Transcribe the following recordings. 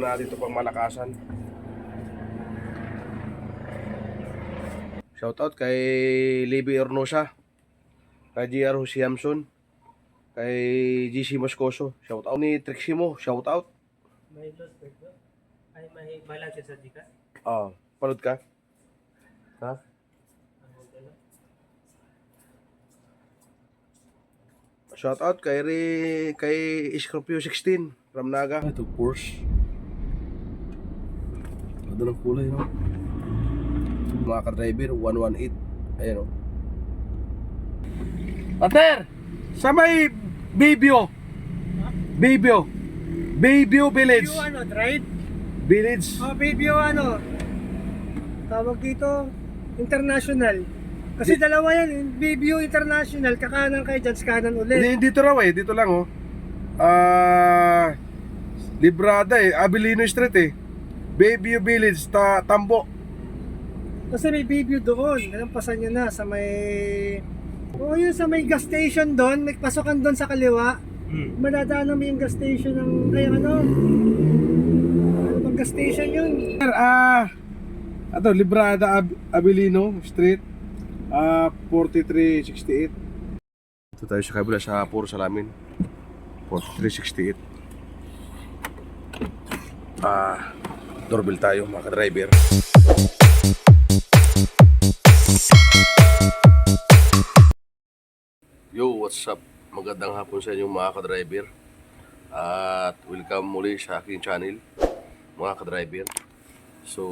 Natin ito pang malakasan. Shoutout kay Libby Ornosa, kay JR Husiamson, kay GC Moscoso. Shoutout ni Triximo. Shoutout. May dos ba? Ay, may balance sa Gcash? Panood ka? Ha? Shoutout kay Scorpio 16 from Naga. Ito Porsche. Ganda ng kulay, no? Mga ka-driver 118. Ayan, no? Pater! Sa may Baybio Village. Baby ano, right? Village. Oh, baby ano. Tawag dito, international. Kasi dalawa yan, baby international, kakanan kayo dyan, kanan ulit. Hindi, dito raw eh, dito lang oh. Librada eh, Abilino Street eh. Baybio Village, Tambo. Kasi may baby doon, nalampasan nyo na sa may... Oo, yun sa may gas station doon, may pasokan doon sa kaliwa. Madadaanan mo yung gas station ng, ay ano bang gas station yun? Ato, Librada Abilino Street, 4368. Ito tayo sa kabila sa Puro Salamin, 4368. Doorbell tayo mga ka-driver. Yo, what's up? Magandang hapon sa inyo mga ka-driver. At welcome muli sa aking channel mga ka-driver. So,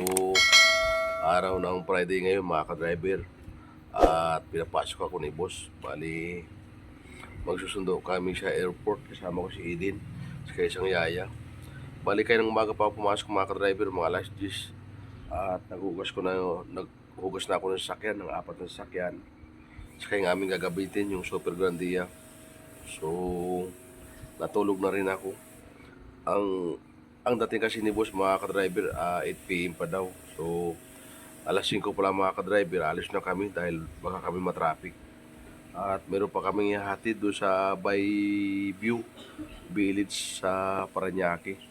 araw ng Friday ngayon mga ka-driver. At pinapasok ako ni boss. Bali, magsusundo kami sa airport. Kasama ko si Eden, sa isang yaya. Bali kayo ng umaga pa pumasok mga ka-driver, mga alas 10. At naghugas na ako ng sasakyan, ng 4 na sasakyan. Saka yung aming gagabitin, yung Super Grandia. So, natulog na rin ako. Ang dating kasi ni boss mga ka-driver, 8 PM pa daw. So, alas 5 pa lang mga ka-driver, alis na kami dahil baka kami matraffic. At meron pa kaming ihatid doon sa Bayview Village sa Parañaque.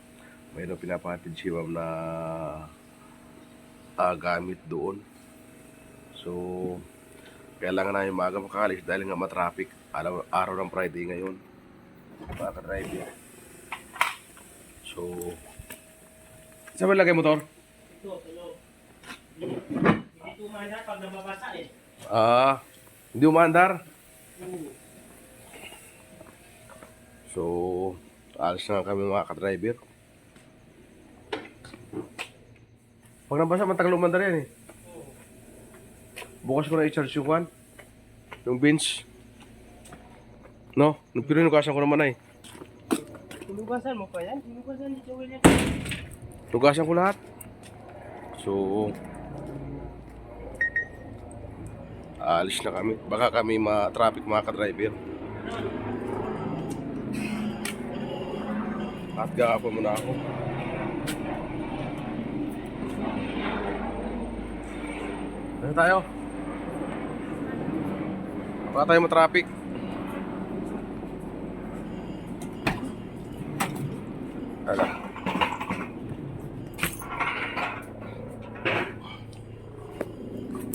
Mayroon pinapahatid si ma'am na gamit doon. So, kailangan namin maaga makakalis dahil nga matraffic. Araw ng Friday ngayon mga ka-driver. So, saan ba lagay motor? Ito. Hindi tumanda pag nababasa eh. Hindi umandar. So, alis na kami mga ka-driver. Pag nabasa, matagal umandar yan eh. Bukas ko na i-charge yung kwan, yung bench. No? Pero nugasan ko naman ay. Tinugasan mo pa yan? Tinugasan ni Joel yan. Nugasan ko lahat. So, alis na kami. Baka kami ma-traffic mga ka-driver. At gagapon muna ako. Ano tayo? Baka tayo ma-traffic. Tala.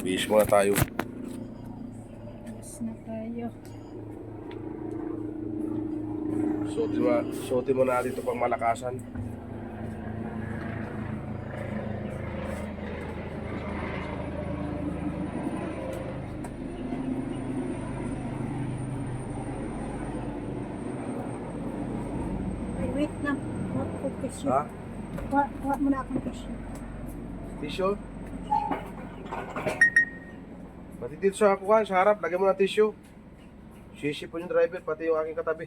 Bihis muna tayo. Bus na tayo. Suotin mo natin ito pang malakasan. Wait lang. Kuha ko tissue. Ha? Kuha mo na akong tissue. Tissue? Pati dito sa kuhan, sa harap, lagyan mo ng tissue. Sisipon yung driver, pati yung aking katabi.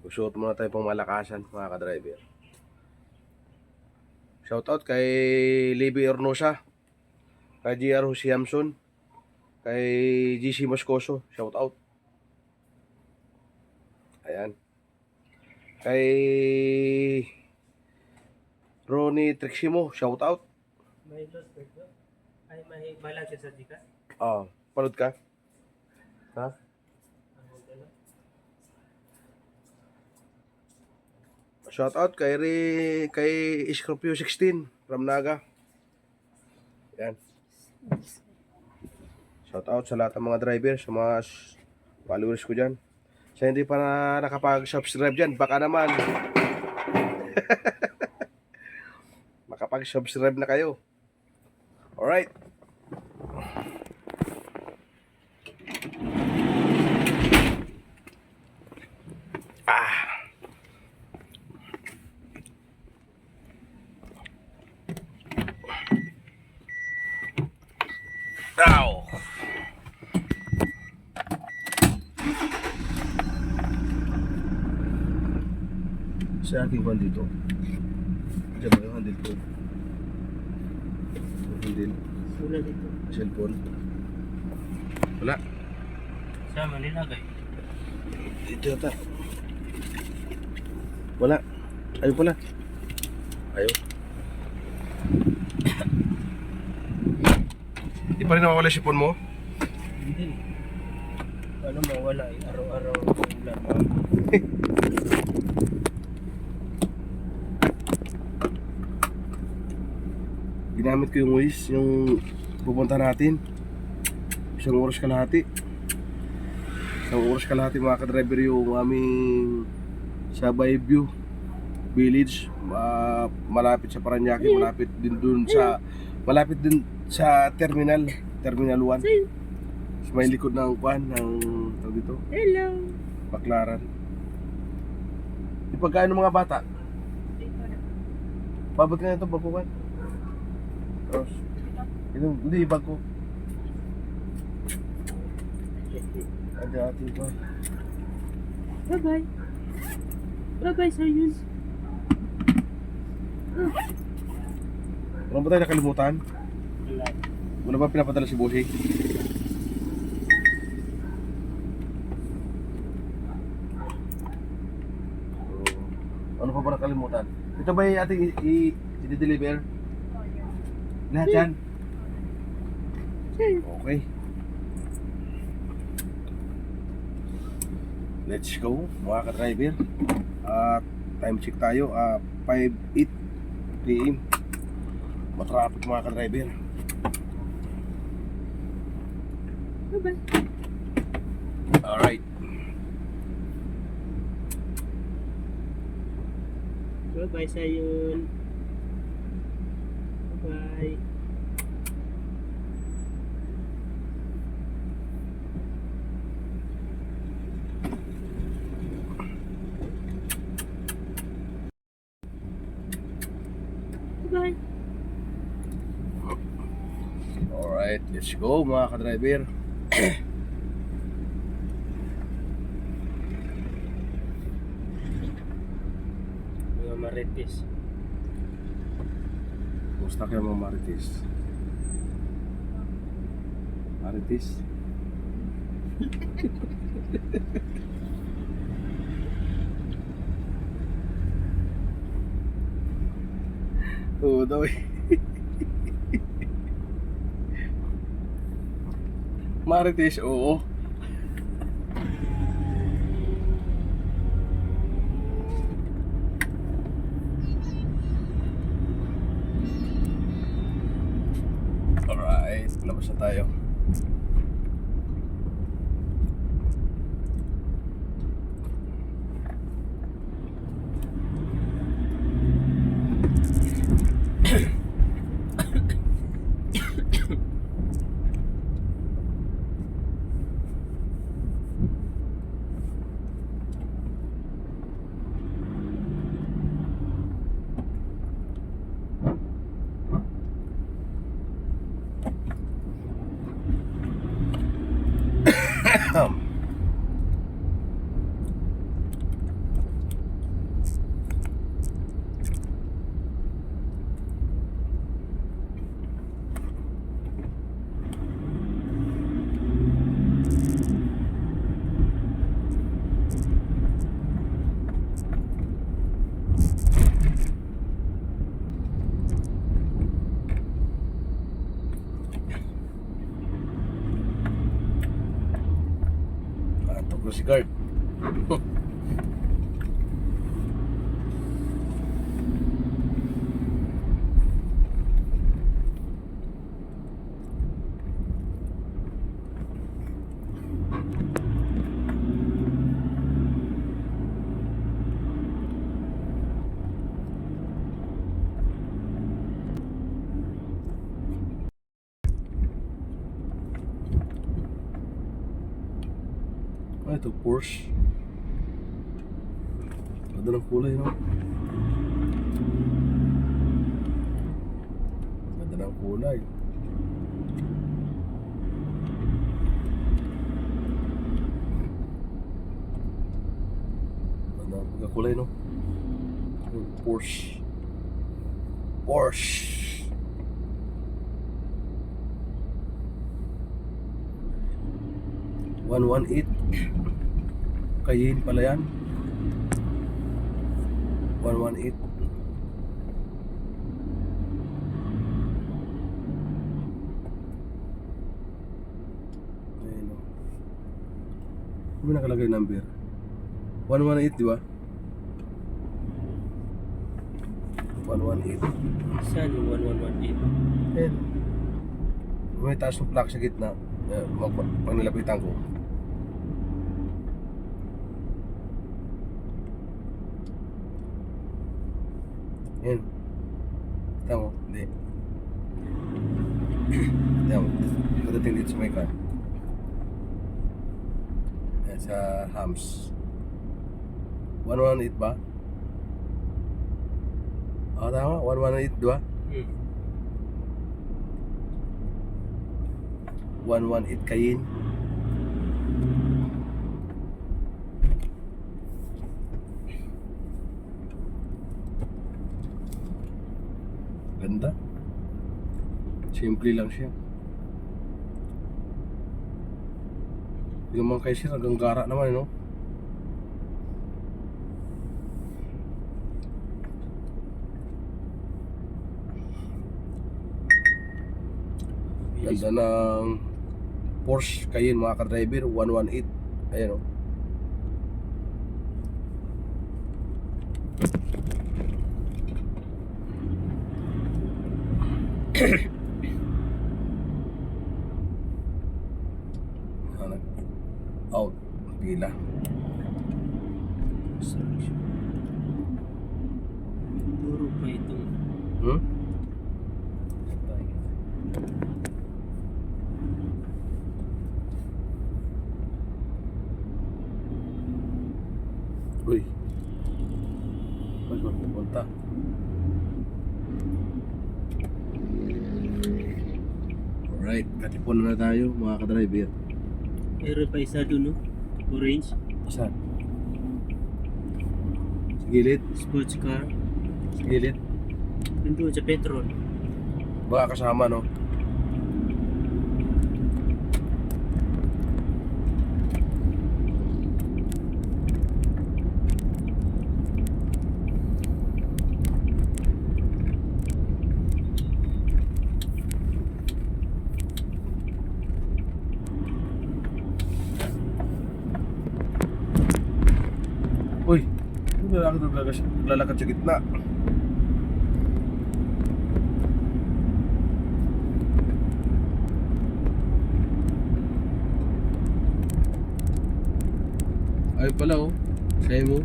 Suot muna tayo pang malakasan mga ka-driver. Shoutout kay Libby Ornosa, kay JR Husiamson, kay GC Moscoso. Shoutout. Ayan. Kay Ronnie Triximo. Shoutout. May dos ba? Ay, may balance sa Gcash? Panood ka? Ha? Shout out kay Scorpio 16 from Naga. Yan. Shout out sa lahat ng mga driver, sa mga followers ko dyan. Sa hindi pa na nakapag-subscribe dyan, baka naman makapag-subscribe na kayo. Alright. Ow! Sa aking kwan dito. Diyan ba yung handle ko? Yung handle. Wala dito. Cellphone. Wala. Sama nilagay. Dito yata. Wala. Ayaw pala. Ayaw. Di pa rin nawawala yung sipon mo? Hindi. Ano mawala eh. Araw-araw ulan. Ginamit ko yung Waze, yung pupunta natin. Isang oras kalahati mga ka-driver yung aming sa Bayview Village. Malapit sa Paranaque, malapit din sa Terminal 1. Sa may likod ng kwan ng tawag dito. Hello. Baclaran. Ipagkain ng mga bata. Babot ka na ito, babukan. Tapos, hindi, ibag ko. Ada ating ko. Bye-bye. Bye-bye, Sir Yun. Wala ba tayo nakalimutan? Wala. Wala ba pinapadala si Bossy? Ano pa ba nakalimutan? Ito ba yung ating i-deliver? Lahat yan? Okay. Let's go mga ka-driver. Time check tayo. 5:08 PM. Matraffic mga ka-driver. Bye-bye. Alright. Bye-bye sa yun. Bye. Bye. Alright, let's go mga ka-driver. Mga marites. Gusto kayo mga Marites? Marites? Oo daw eh. Marites, oo. Alright, labas na tayo. Pasok na si guard. Ah, ito Porsche. Ganda ng kulay, no? Ganda ng kulay. Ganda ng kulay, no? Yung Porsche. Porsche. $118. Cayenne pala yan. 118. Ayun o. Ano nakalagay number? 118, di ba? 118. Saan yung 1118? Ayun. May taas ng plak sa gitna. Pag nilapitan ko. Yan. Kita mo? Hindi. Kita mo? Pagdating dito sa may car. Yan, sa hams. 118 ba? Oo, tama. 118, di ba? 118 Cayenne. Ganda. Simple lang siya. Yung mga kay sir, hanggang gara naman, no? Ganda ng Porsche Cayenne, mga ka-driver, 118. Ayan, o. Out. Pila. Puro pa itong Hmm? Uy. Uy, punta. Alright, katipon na tayo, mga ka-driver. meron pa isa doon, no? Orange. Saan? Sa gilid? Sports car. Sa gilid? Nandun sa petrol. Baka kasama, no? Uy, yung lalaki naglalakad sa gitna. Ay pala, oh. Sa'yo mo.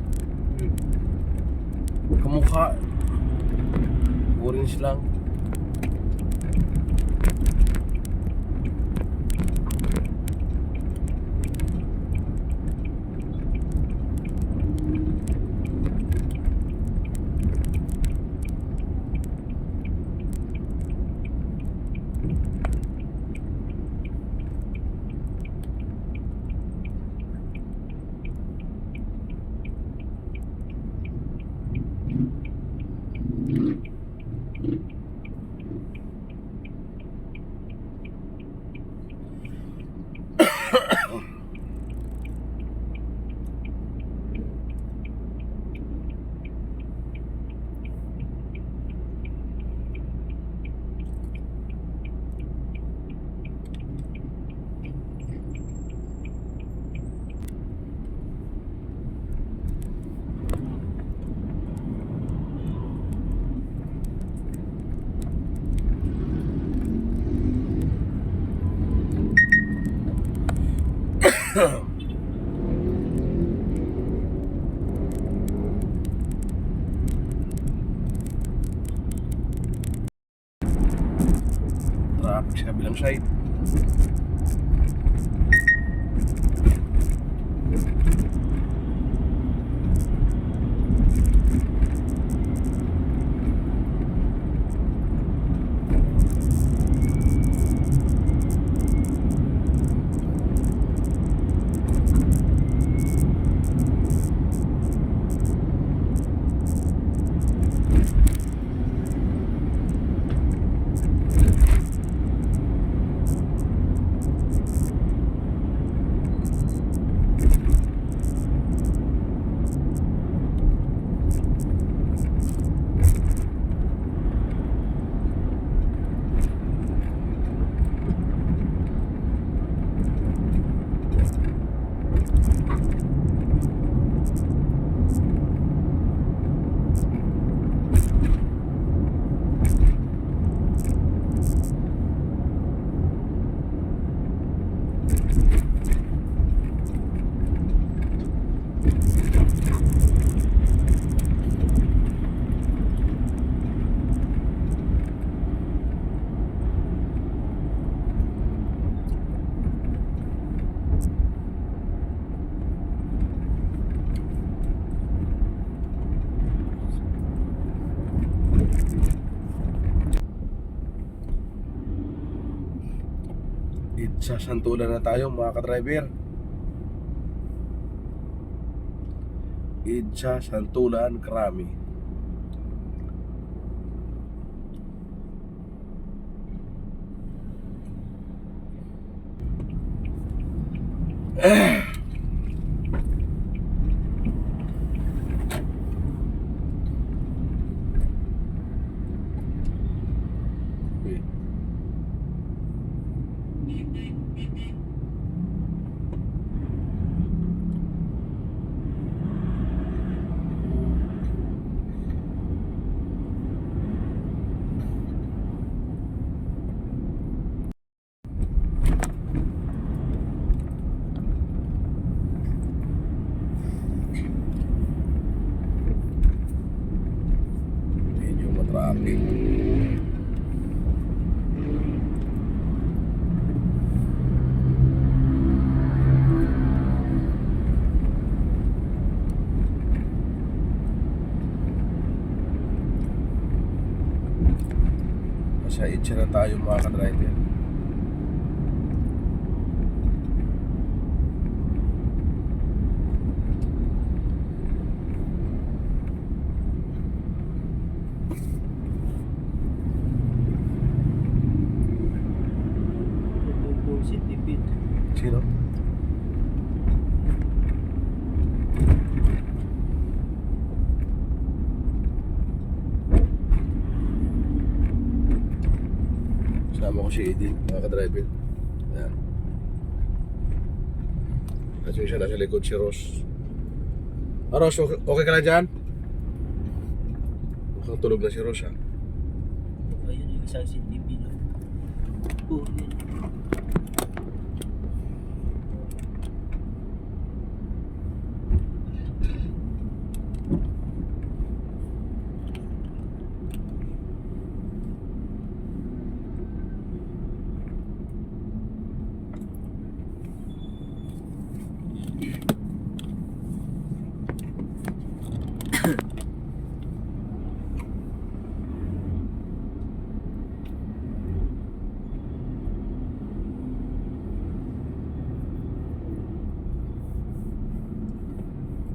Kamukha. Orange lang. Traffic sa kabilang side. Sasantulan na tayo mga ka-driver. Idsa Santulan Krami. Medyo matraffic. Nasa itcha na tayo mga ka-driver. Ito si Tipid. Sino? Sama ko si Edin, mga ka-driver. Ayan. At yung siya nasa likod si Ross. Ross, okay ka na dyan? Mukhang tulog na si Ross ha. Ayun yung isang si Tipid. Oh, yan.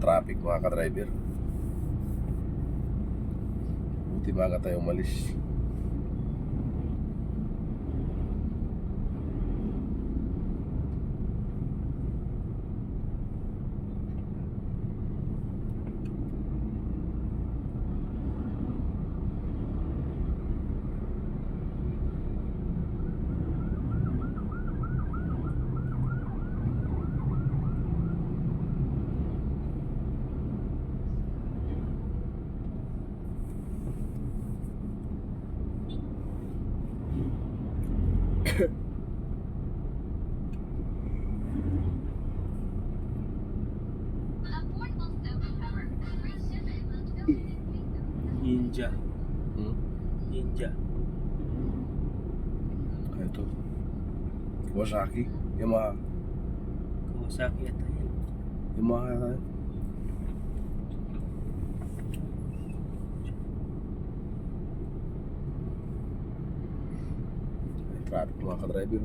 Traffic mga ka-driver. Buti baga tayo umalis. Ninja. Ninja. Ito. Kawasaki. Yamaha. Kawasaki ata yan. Yamaha tayo. Traffic mga ka-driver.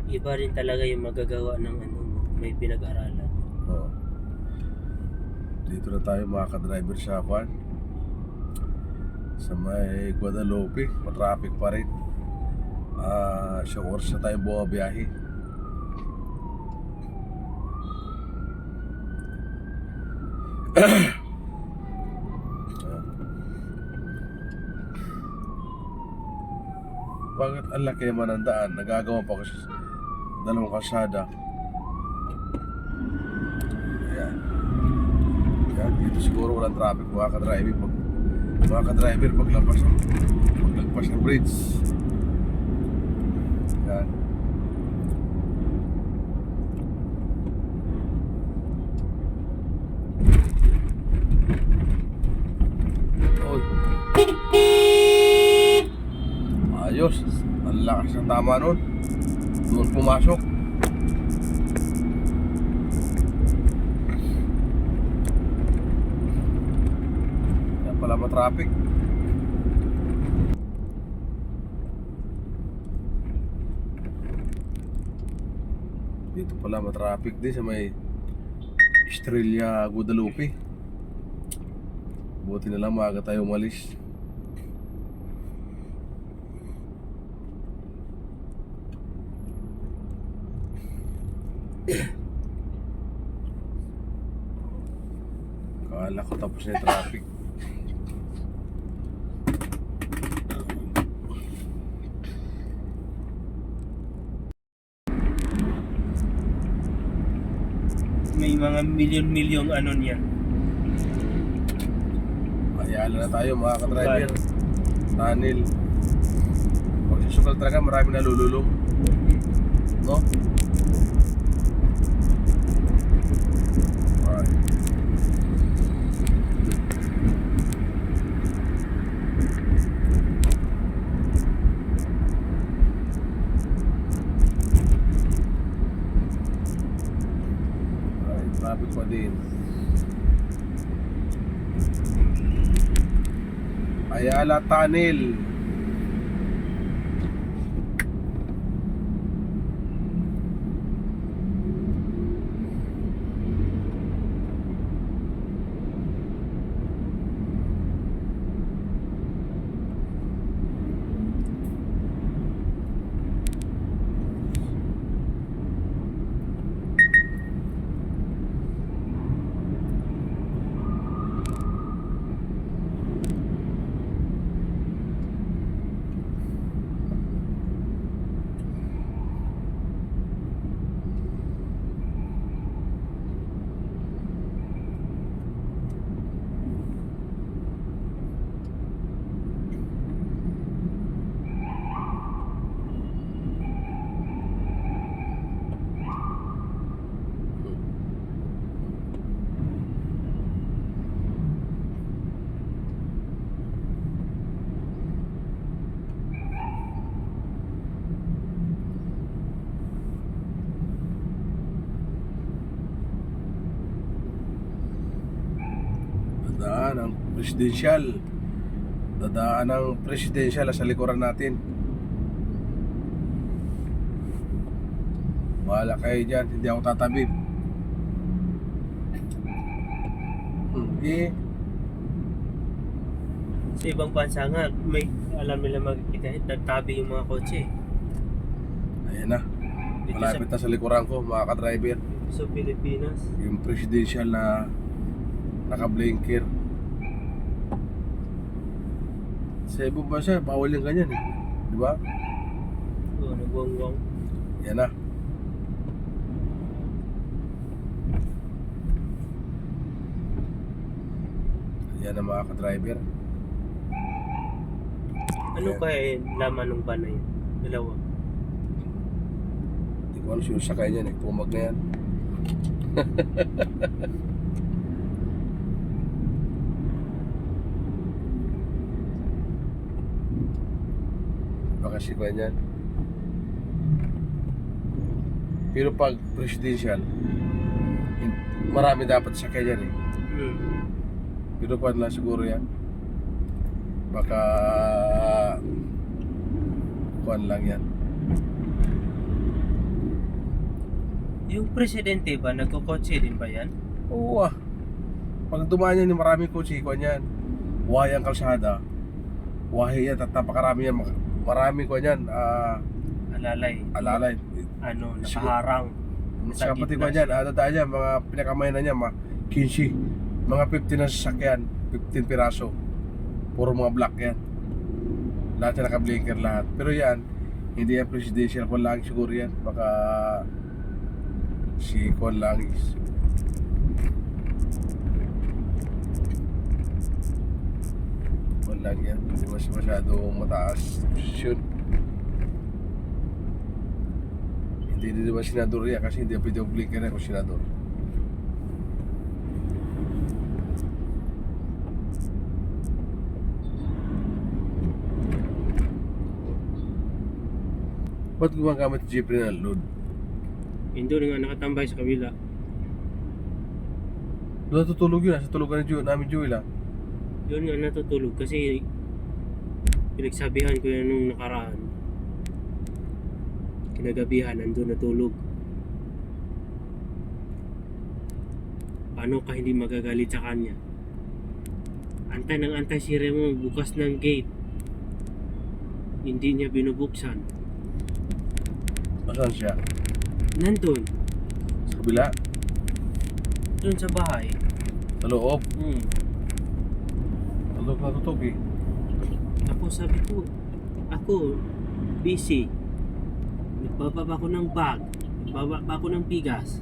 Iba rin talaga yung magagawa ng ano, may pinag-aralan. Oo. Dito na tayo mga ka-driver sa Kwan. Sa may Guadalupe, matraffic pa rin. Sa oras na tayo bumabiyahe. Bakit ang laki naman ng daan? Nagagawa pa kasi dalawang kalsada. Ayan. Ayan, dito siguro walang traffic mga ka-driver paglagpas ng bridge. Ayan. Oy. Ayos, ang lakas ng tama nun. Doon pumasok. Kaya pala matraffic. Dito pala matraffic din sa may Estrella Guadalupe. Buti na lang maaga tayo umalis. Kala ko tapos na yung traffic. May mga milyon-milyong ano niya. Ayala na tayo mga ka-driver. Tunnel. Pag sisukal talaga marami nalululong. No? Alright. Alright, traffic pa din. Ayala Tunnel. Dadaan ang presidential. Dadaan ang presidential sa likuran natin. Bahala kayo dyan, hindi ako tatabi. Sa ibang bansa nga, may alam nila magkita, nagtabi yung mga kotse. Ayan na, Dito malapit na sa likuran ko mga ka-driver. sa Pilipinas. Yung presidential na Naka-blinker. Sa ibang bansa, bawal yung ganyan eh. Di ba? Oo, nagwangwang. Yan na. Yan na mga ka-driver. Ano Ayan. kaya laman ng van na yun? Dalawa. Hindi ko alam sino sakay niyan eh. Pumag na yan. Baka si Kwan yan. Pero pag presidential, marami dapat sakay yan eh. Pero Kwan lang siguro yan. Baka Kwan lang yan. Yung presidente ba, nagkukotse din ba yan? Oo ah. Pag dumaan yan, maraming kotse, Kwan yan. Wahay ang kalsada. Wahay yan, at napakarami yan. Maraming Kwan yan. Alalay. Alalay. Ano, nakaharang. Sa Sa pati gitna Kwan yan, dadaan yan, mga pinakamay na niya, mga 15. Mga 15 na sasakyan, 15 piraso. Puro mga black yan. Lahat yan naka-blinker lahat. Pero yan, hindi yan presidential. Kwan lang siguro yan. Baka si Kwan lang is Kwan lang yan. Hindi masyadong mataas posisyon. Hindi din naman senador yan kasi hindi pwede yung blinker yan kung senador. Ba't gumagamit yung jeep rin ng load? Yung doon nga nakatambay sa kabila. Natutulog yun, sa tulugan ni namin Joel ah. Doon nga natutulog kasi pinagsabihan ko yan nung nakaraan. Kinagabihan, nandun natulog. Paano ka hindi magagalit sa kanya? Antay ng antay si Remo, bukas ng gate. Hindi niya binubuksan. Asan siya? Nandun, Sa kabila? doon sa bahay. Sa loob? Sa loob natutog eh. Tapos sabi ko, ako, busy. Nagbaba pa ako ng bag. Nagbaba pa ako ng bigas.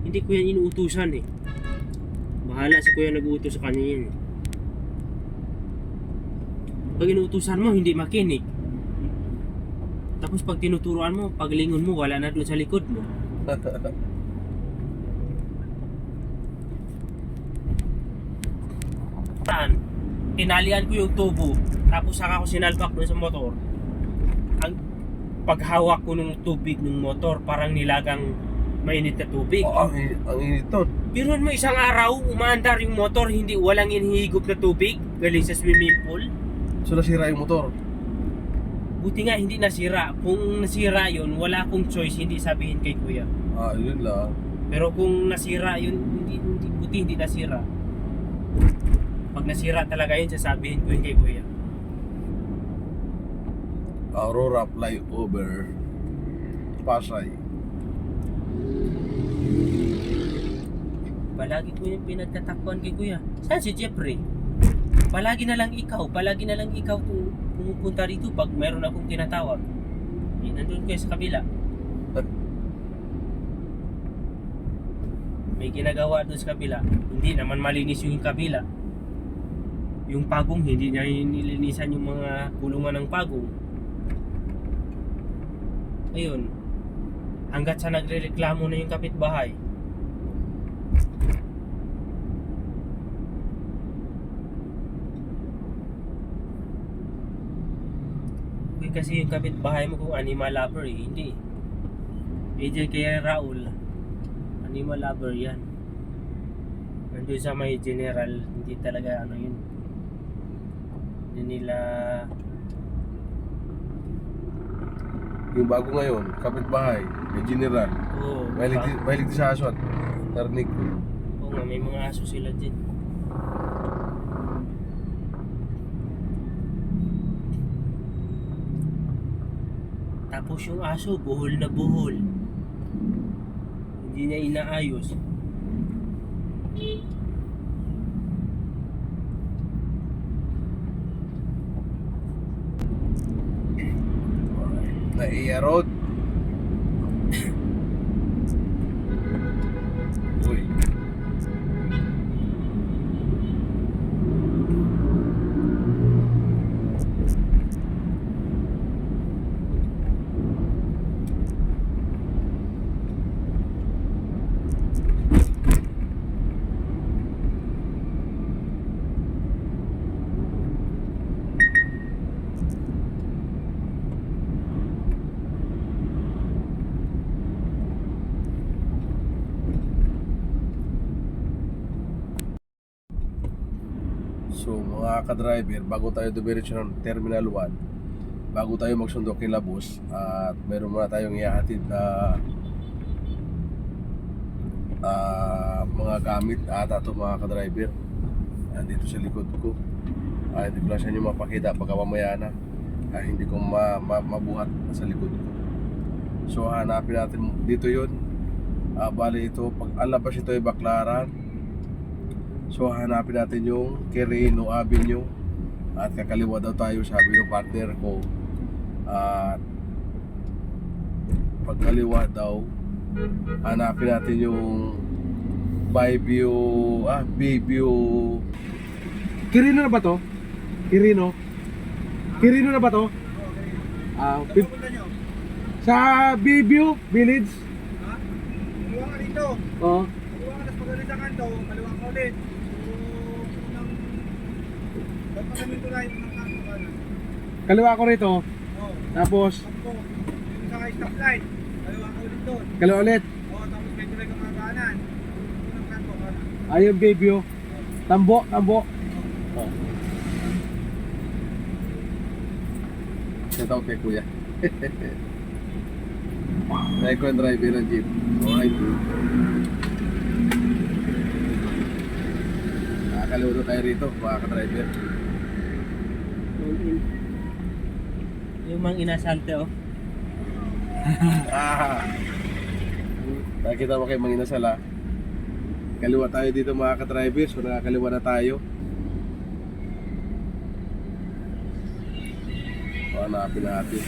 Hindi ko yan inuutusan eh. Bahala si kuya nag-uutos sa kanya yan eh. Pag inuutusan mo, hindi makinig. Tapos pag tinuturuan mo, paglingon mo, wala na doon sa likod mo. Tinalian ko yung tubo, tapos saka ko sinalpak doon sa motor. Ang paghawak ko ng tubig ng motor, parang nilagang mainit na tubig. Oh, ang init nun. Pero mo isang araw, umaandar yung motor, hindi walang inihigop na tubig galing sa swimming pool. So nasira yung motor. Buti nga hindi nasira. Kung nasira yun, wala akong choice, hindi sabihin kay kuya. Ah, yun lang. Pero kung nasira yun, buti hindi nasira. Pag nasira talaga yun, sasabihin ko yun kay kuya. Aurora flyover. Pasay. Palagi ko yung pinagtatakbuhan kay kuya. Saan si Jeffrey? Palagi na lang ikaw pumupunta rito pag mayroon akong tinatawag. Nandun kayo sa kabila. May ginagawa doon sa kabila. Hindi naman malinis yung kabila. Yung pagong, hindi niya nilinisan yung mga kulungan ng pagong. Ayun. Hanggat sa nagrereklamo na yung kapitbahay. Kasi yung kapitbahay mo kung animal lover eh, hindi. Diyan kay Raul, animal lover yan. Nandun sa may general, hindi talaga ano yun. Hindi nila... Yung bago ngayon, kapitbahay, may general. Oo, Mahilig din sa aswat. Narinig ko. oo nga, may mga aso sila dyan. Tapos yung aso, buhol na buhol. Hindi niya inaayos. Naiya Road. Uy. So mga ka-driver, bago tayo dumiretso ng Terminal 1, bago tayo magsundo kay Labos, at meron muna tayong ihahatid na mga gamit at ito mga ka-driver. Dito sa likod ko. Hindi ko lang sa inyo mapakita pagka mamaya na. Hindi ko mabuhat sa likod ko. So hanapin natin dito yun. Bali ito, pag ang labas ito ay Baclaran. So hanapin natin yung Quirino Avenue at kakaliwa daw tayo, sabi ng partner ko. At pagkaliwa daw, hanapin natin yung Bayview, Quirino na ba to? Quirino na ba to? Sa Bayview Village. Ha? Kaliwa ka dito. Oo. Kaliwa ka, tapos pagalit sa kanto, kaliwa ka ulit. Ba't pa kami tulay ng kanto ka na? Kaliwa ko rito. Oo. Tapos Tampo. Yung sa stoplight, kaliwa ka ulit doon. kaliwa ulit. Oo, tapos may tulay kang kakanan. Yung kanto ka na. Ayun Bayview. Tambo. Shout out kay Kuya. Dahil ko ang driver ng jeep. Alright. Nakakalimuto tayo rito, mga ka-driver. Yung mga inasalte, oh. Nakita mo kay Mangina Sala. Kaliwa tayo dito mga ka-driver, so nakakaliwa na tayo. Hanapin natin.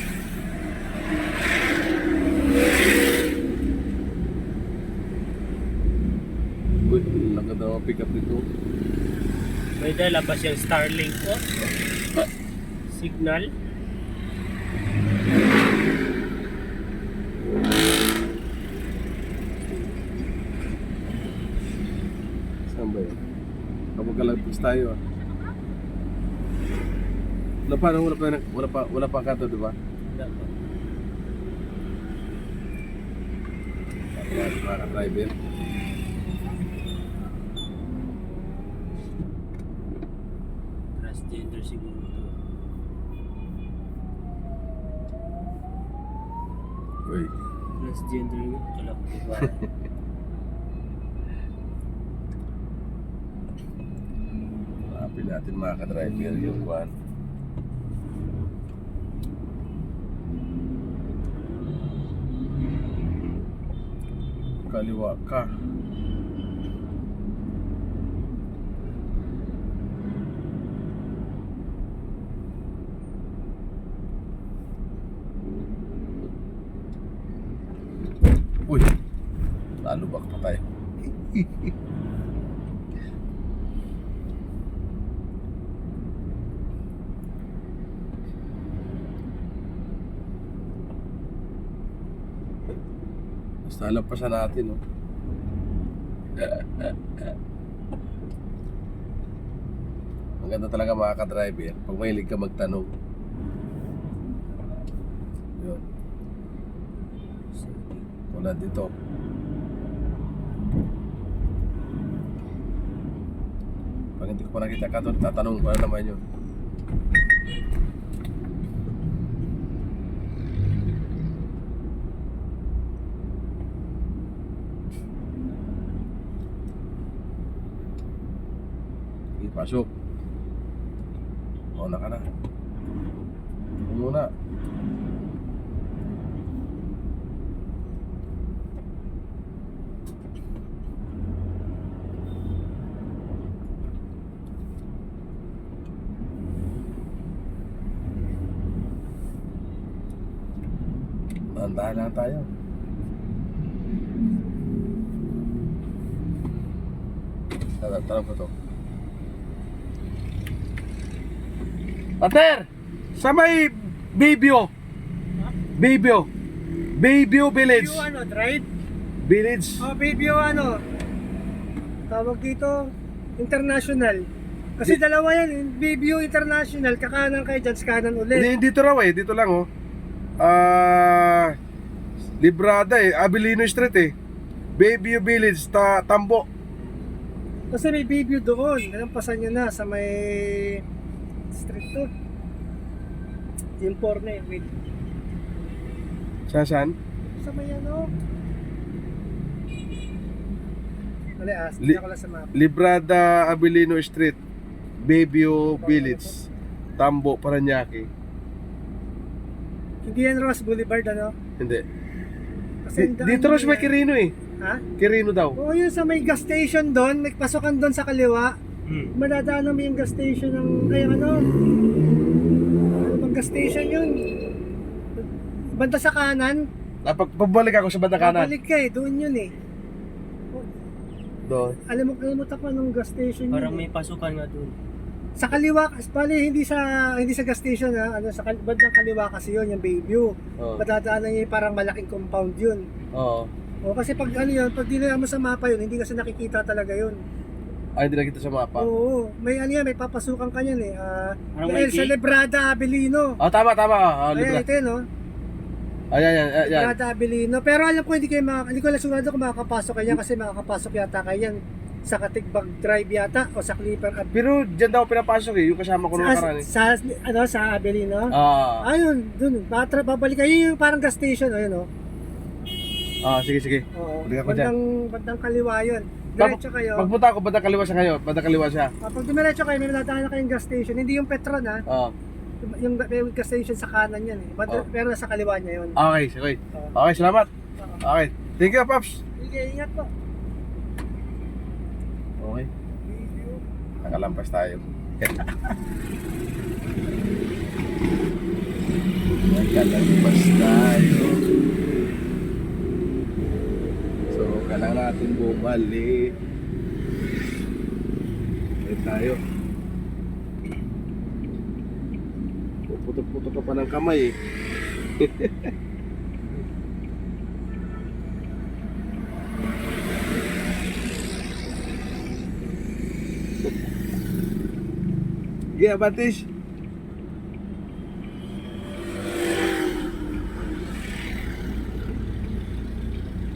Uy, ang ganda ng pick up nito. May labas yung Starlink, oh. Signal. Saan ba yun? Kapag kalagpus tayo ah. Wala pa kanto, di ba? Mga ka-driver. Transgender siguro to. Uy, Transgender yun. Kala ko, diba? hanapin natin mga ka-driver yung one. Kaliwa ka. Uy, lalubak pa tayo. Basta lampasan natin, no? Ang ganda talaga mga ka-driver pag mahilig ka magtanong. Yun. Tulad dito. Pag hindi ko pa nakita ka doon, tatanong ko na naman yun. Pasok. Mauna ka na. Muna. Andahan lang tayo. Tanong ko to. Pater! Sa may Baybio Village. Baby ano, drive? Village. Oh, baby ano. Tawag dito, international. Kasi dalawa yan, baby international, kakanan kayo dyan, kanan ulit. Hindi, dito raw dito lang Librada Abilino Street Baybio Village, Tambo. Kasi may baby doon, nalampasan nyo na sa may street to. Yung porne, wait. Saan? Sa may ano? Dali Li- ako lang sa map. Librada Abilino Street, Baybio Village, Tambo, Paranaque. Hindi yan Ross Boulevard ano? Hindi. Kasi ang daan Dito raw nyo may yan. Quirino Ha? Quirino daw. Oo, yun sa may gas station doon, may pasokan doon sa kaliwa. Madadaanan mo yung gas station ng, ay ano bang gas station yun? Banda sa kanan, Pabalik ako sa bandang kanan. babalik ka doon yun Doon. Alam mo, kalimutan ko anong gas station Parang yun may pasukan nga doon. Sa kaliwa, bali hindi sa gas station ano, sa bandang kaliwa kasi yun, yung Bayview. Oo. Madadaanan niya yung parang malaking compound yun. Oo. O kasi pag ano yun, pag dinala mo sa mapa yun, hindi kasi nakikita talaga yun. Ay, hindi na kita sa mapa. Oo, may ano yan, may papasukan ka yan Parang Dahil may sa gate. Librada Abilino. Tama. Ayan, Libra. ito yun, no? Ayan. Librada Abilino. Pero alam ko hindi ko lang sigurado kung makakapasok kayo yan kasi makakapasok yata kayo yan sa Katigbag Drive yata o sa Clipper Pero dyan daw pinapasok yung kasama ko nung nakaraan sa Abilino. Ah, Ayun, dun. Babalik kayo yung parang gas station, ayun, no? sige. Oo. Balik ako dyan. Bandang kaliwa yun. Diretso kayo. Pagpunta ako, bandang kaliwa siya kayo. Bandang kaliwa siya. Pag dumiretso kayo, may nadaanan kayong gas station. Hindi yung Petron, ha? Oo. Yung may gas station sa kanan yan, Pero nasa kaliwa niya yun. Okay. Okay, salamat. Okay. Thank you, Paps. Sige, ingat po. Okay. Nakalampas tayo. Nakalampas tayo. So, kailangan natin bumalik. Balik tayo. Puputok-putok ka pa ng kamay Yeah, Batish.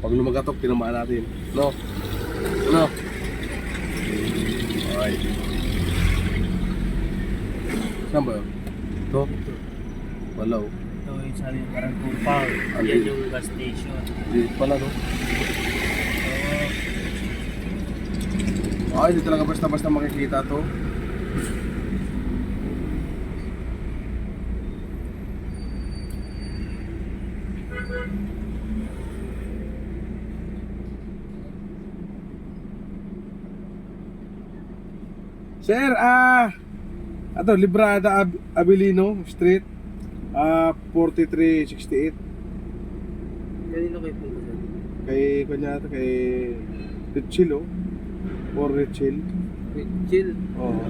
Pag lumagatok, tinamaan natin. No? Okay. Saan ba yun? Ito? Wala Ito yung sabi parang compound. Ano Yan yun? yung gas station. Hindi pala, no? So, Hindi talaga basta-basta makikita to. Sir, Librada Abilino Street, 4368. kanino kayo punta? Kay Richil, or Richil. Chill. Oo.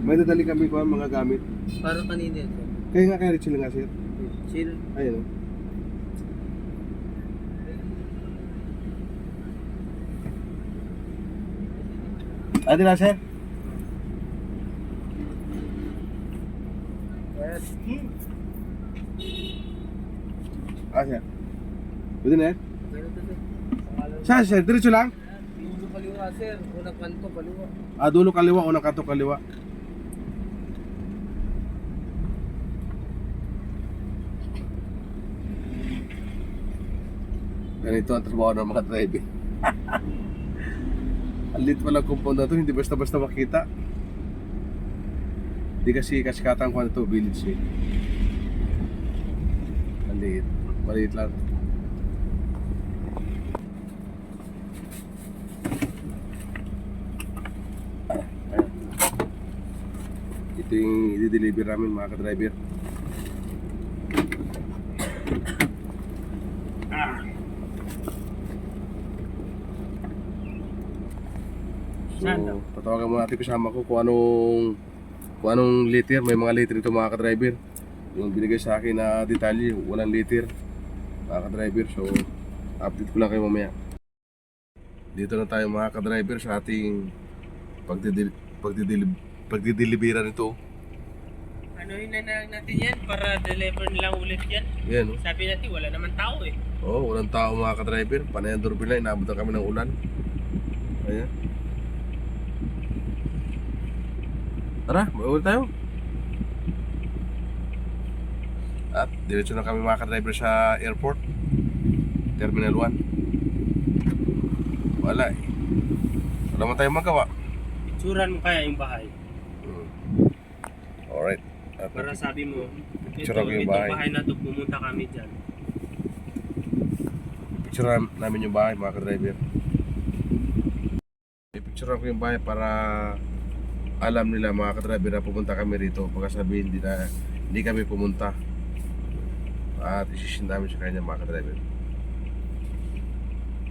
May dadali kami ko ang mga gamit. Parang kanina yan. Kaya nga kay Richil nga, sir. Chill. Ayun, Ate na, sir. Yes. Sir. Pwede na, Saan, sir? Diretso lang? Dulo kaliwa, sir. Unang kanto, kaliwa. Dulo kaliwa, unang kanto kaliwa. Ganito ang trabaho ng mga driving. Ang lit palang compound na to, hindi basta-basta makita. Hindi kasi kasikatan ko na to, village Ang liit. Maliit lang. Ayan. Ito yung i-deliver namin mga ka-driver. Sana. tatawagan mo natin kasama ko kung anong liter. May mga liter ito mga ka-driver. Yung binigay sa akin na detalye, walang liter mga ka-driver. So, update ko lang kayo mamaya. Dito na tayo mga ka-driver sa ating pagdideliveran nito. Ano yun na natin yan para deliver nilang ulit yan? Yan, oh. Sabi natin wala naman tao eh. Oo, walang tao mga ka-driver. Panay ang doorbell na, inaabutan kami ng ulan. Ayan. Tara, mauwi tayo. At diretso na kami mga ka-driver sa airport. Terminal 1. Wala eh. Wala naman tayong magawa. Picturan mo kaya yung bahay. Alright. At Para sabi mo, Picturean ko yung ito bahay. bahay na to, pumunta kami dyan. picture namin yung bahay mga ka-driver. I-picture ko yung bahay para alam nila mga ka-driver na pumunta kami rito. Pagka sabihin hindi kami pumunta. At isisin namin sa kanya mga ka-driver.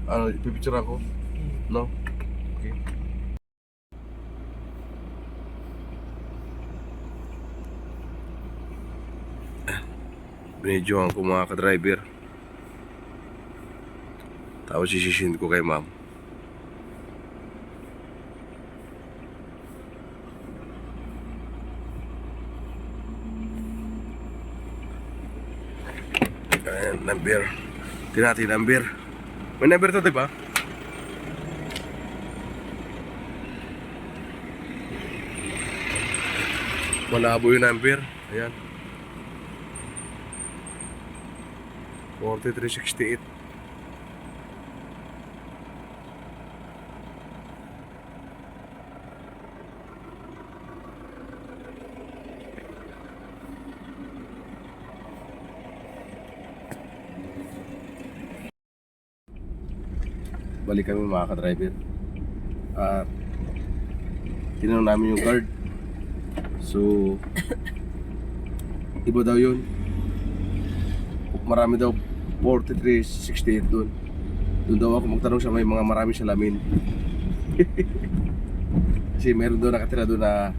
Ano, ipipicture ako? No? Okay. Binidyohan ko mga ka-driver. Tapos isisin ko kay ma'am. Ayan, number. Tinati number. May number to, diba? Malabo yung number. Ayan. 4368. Balik kami mga ka-driver. At tinanong namin yung guard. So iba daw yun. Marami daw 4368 doon. Doon daw ako magtanong sa may mga marami salamin. Kasi meron doon nakatira doon na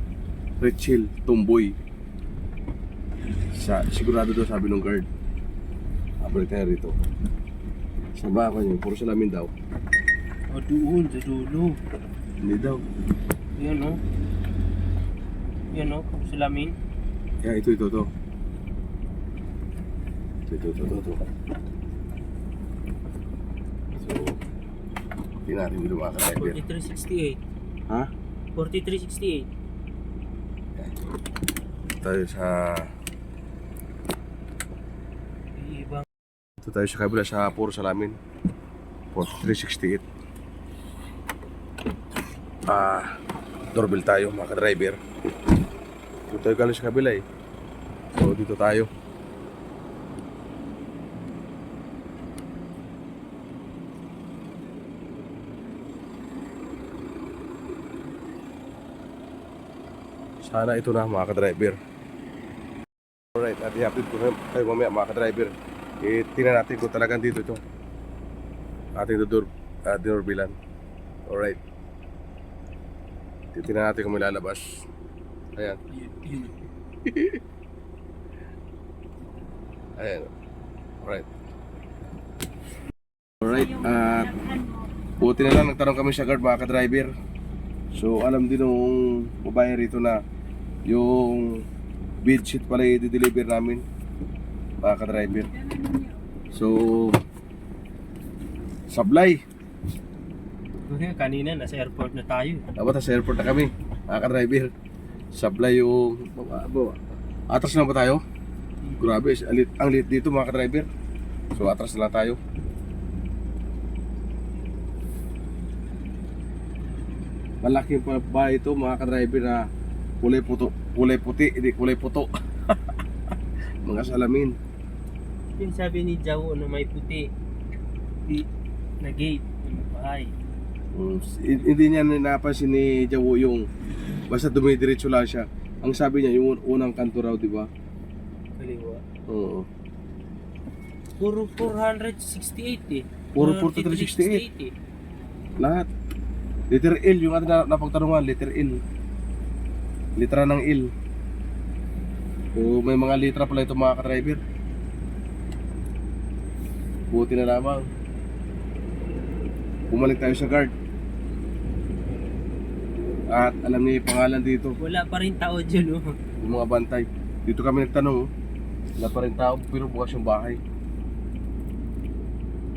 Rich Hill, Tumboy. Sigurado daw sabi ng guard. Balik tayo rito. Sa baka niyo, puro salamin daw. O doon, sa dulo. Hindi daw. Yan o. Yan o, salamin. Kaya ito. Ito. So, tingnan natin dito mga ka-driver. 4368. Ha? 4368. Tayo sa... Ibang. Ito tayo sa kabila sa puro salamin. 4368. Doorbell tayo mga ka-driver. Dito tayo galing sa kabila eh. So dito tayo. Sana ito na mga ka-driver. Alright, at i-update ko kayo mamaya mga ka-driver. Tingnan natin kung talagang dito ito ating doorbellan. Alright. Tingnan natin kung may lalabas. Ayan. Ayan. Alright. Alright. At buti na lang nagtanong kami sa guard mga ka-driver. So alam din nung babae rito na yung bedsheet pala i-deliver namin mga ka-driver. So sablay. Kanina nasa airport na tayo. Dapat sa airport na kami mga ka-driver. Sablay yung atras na ba tayo? Grabe, ang lit dito mga ka-driver. So atras na lang tayo. Malaking bahay ito mga ka-driver na kulay puti, hindi kulay puto. Mga salamin. Yung sabi ni Jao na may puti na gate yung bahay. Hindi niya napansin ni Jawo yung basta dumidiretso lang siya. Ang sabi niya yung unang kanto raw, di ba? Kaliwa. Oo. Puro 468 eh. Puro 468. eh. Lahat. Letter L yung ating napagtanungan, letter L. Litra ng L. So may mga litra pala ito mga ka-driver. Buti na lamang. Bumalik tayo sa guard. At alam niya yung pangalan dito. Wala pa rin tao dyan, oh. Yung mga bantay. Dito kami nagtanong, oh. Wala pa rin tao, pero bukas yung bahay.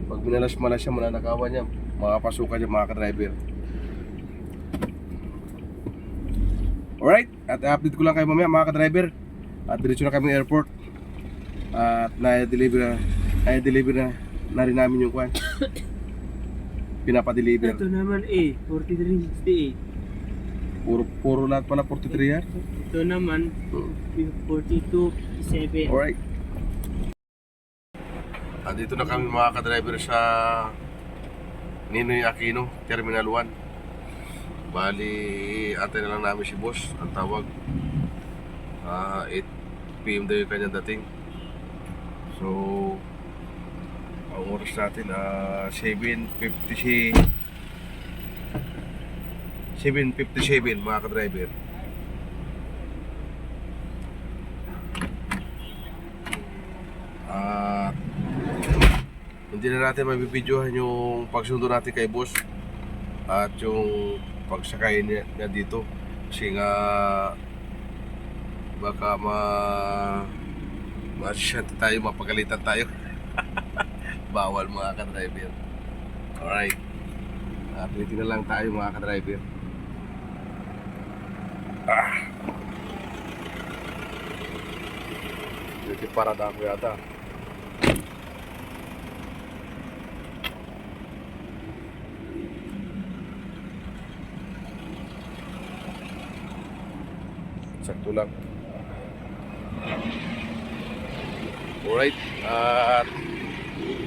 Pag minalas-malas siya, mananakawan niya, makapasukan niya mga ka-driver. Alright, at update ko lang kayo mamaya mga ka-driver. At diretso na kami airport. At na-deliver na rin namin yung kwan. Pinapa-deliver. Ito naman 4368. Puro lahat pala 43 yan. Ito naman 4257. Alright. Andito na kami mga ka-driver sa Ninoy Aquino, Terminal 1. Bali, atay na lang namin si boss. Ang tawag 8 PM daw yung kanyang dating. So ang oras natin 7:57 mga ka-driver. At hindi na natin mabibidyohan yung pagsundo natin kay boss at yung pagsakay niya dito kasi nga baka ma-shant tayo, mapagalitan tayo. Bawal mga ka-driver. Alright, pwede na lang tayo mga ka-driver. Jadi parada ako yata. Sakto lang. Alright, at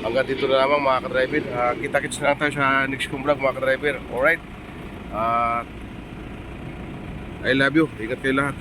hanggang dito na lamang mga ka-driver. Kita-kits na lang tayo sa next kong vlog mga ka-driver. Alright, I love you. Ingat kayo lahat.